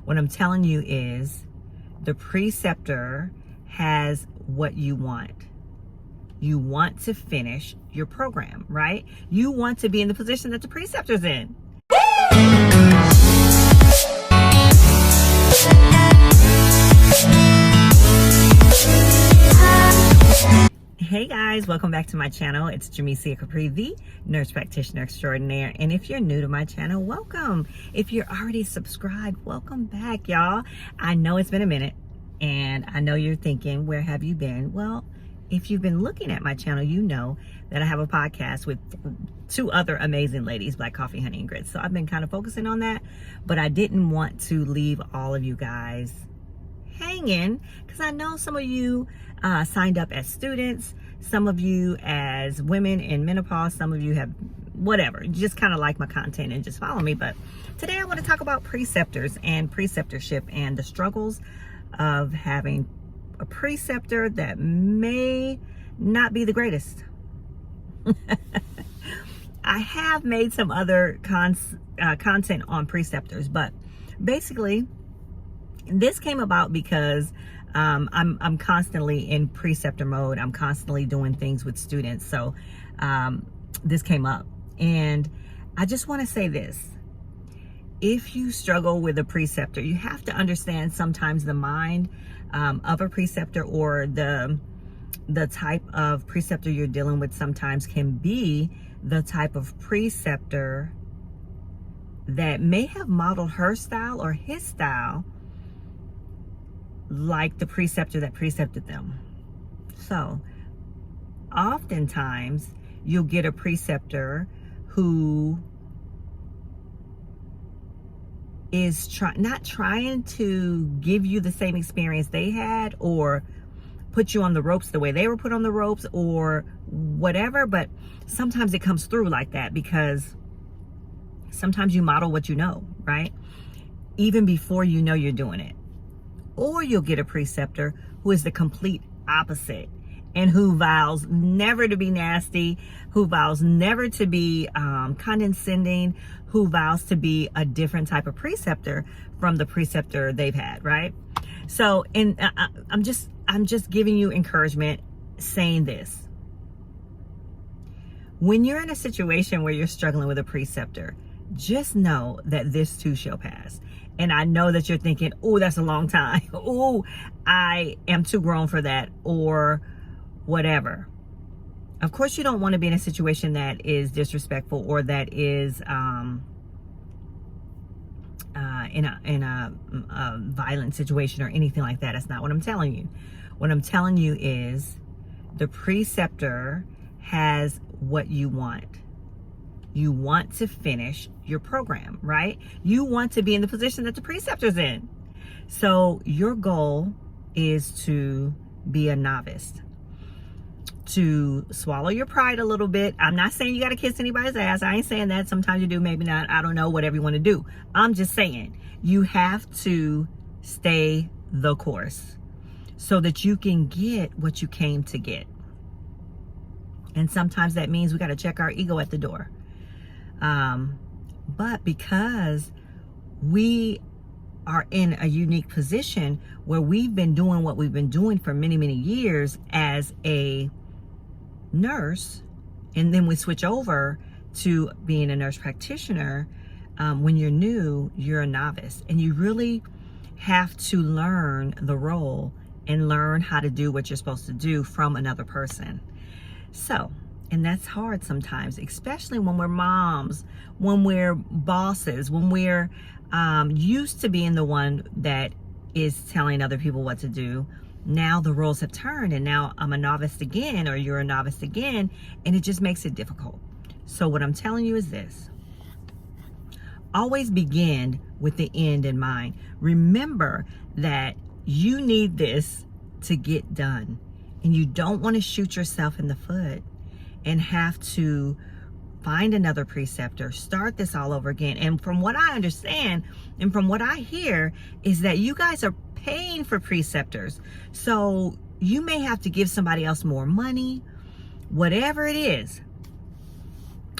What I'm telling you is the preceptor has what you want. You want to finish your program, right? You want to be in the position that the preceptor's in. Hey guys, welcome back to my channel. It's Jamesia Capri, the nurse practitioner extraordinaire. And if you're new to my channel, welcome. If you're already subscribed, welcome back, y'all. I know it's been a minute and I know you're thinking, where have you been? Well, if you've been looking at my channel, you know that I have a podcast with two other amazing ladies, Black Coffee, Honey, and Grits. So I've been kind of focusing on that, but I didn't want to leave all of you guys hanging because I know some of you signed up as students, some of you as women in menopause, some of you have whatever, just kind of like my content and just follow me. But today I want to talk about preceptors and preceptorship and the struggles of having a preceptor that may not be the greatest. I have made some other content on preceptors, but basically this came about because I'm constantly in preceptor mode. I'm constantly doing things with students. So this came up, and I just want to say this. If you struggle with a preceptor, you have to understand sometimes the mind of a preceptor, or the type of preceptor you're dealing with sometimes can be the type of preceptor that may have modeled her style or his style like the preceptor that precepted them. So oftentimes you'll get a preceptor who is not trying to give you the same experience they had or put you on the ropes the way they were put on the ropes or whatever, but sometimes it comes through like that because sometimes you model what you know, right? Even before you know you're doing it. Or you'll get a preceptor who is the complete opposite and who vows never to be nasty, who vows never to be condescending, who vows to be a different type of preceptor from the preceptor they've had, right? So, I'm just giving you encouragement saying this. When you're in a situation where you're struggling with a preceptor, just know that this too shall pass. And I know that you're thinking, oh, that's a long time. Oh, I am too grown for that, or whatever. Of course, you don't want to be in a situation that is disrespectful or that is in a violent situation or anything like that. That's not what I'm telling you. What I'm telling you is the preceptor has what you want. You want to finish your program, right? You want to be in the position that the preceptor's in. So your goal is to be a novice, to swallow your pride a little bit. I'm not saying you got to kiss anybody's ass. I ain't saying that. Sometimes you do, maybe not. I don't know, whatever you want to do. I'm just saying you have to stay the course so that you can get what you came to get. And sometimes that means we got to check our ego at the door. But because we are in a unique position where we've been doing what we've been doing for many, many years as a nurse, and then we switch over to being a nurse practitioner, when you're new, you're a novice, and you really have to learn the role and learn how to do what you're supposed to do from another person. So, and that's hard sometimes, especially when we're moms, when we're bosses, when we're used to being the one that is telling other people what to do. Now the roles have turned, and now I'm a novice again, or you're a novice again, and it just makes it difficult. So what I'm telling you is this. Always begin with the end in mind. Remember that you need this to get done, and you don't want to shoot yourself in the foot and have to find another preceptor, start this all over again. And from what I understand and from what I hear is that you guys are paying for preceptors. So you may have to give somebody else more money, whatever it is.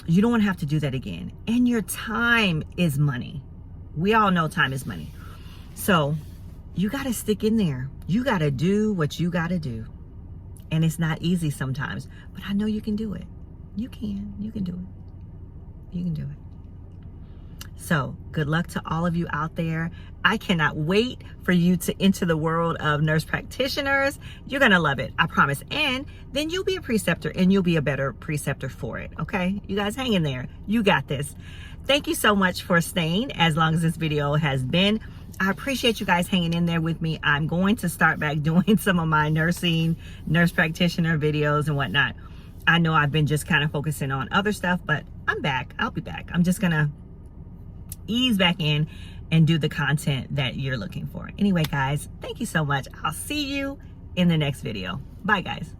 You don't want to have to do that again. And your time is money. We all know time is money. So you got to stick in there. You got to do what you got to do. And it's not easy sometimes, but I know you can do it. You can do it. You can do it. So good luck to all of you out there. I cannot wait for you to enter the world of nurse practitioners. You're going to love it, I promise. And then you'll be a preceptor, and you'll be a better preceptor for it. Okay, you guys hang in there. You got this. Thank you so much for staying as long as this video has been. I appreciate you guys hanging in there with me. I'm going to start back doing some of my nurse practitioner videos and whatnot. I know I've been just kind of focusing on other stuff, but I'm back. I'll be back. I'm just going to ease back in and do the content that you're looking for. Anyway, guys, thank you so much. I'll see you in the next video. Bye, guys.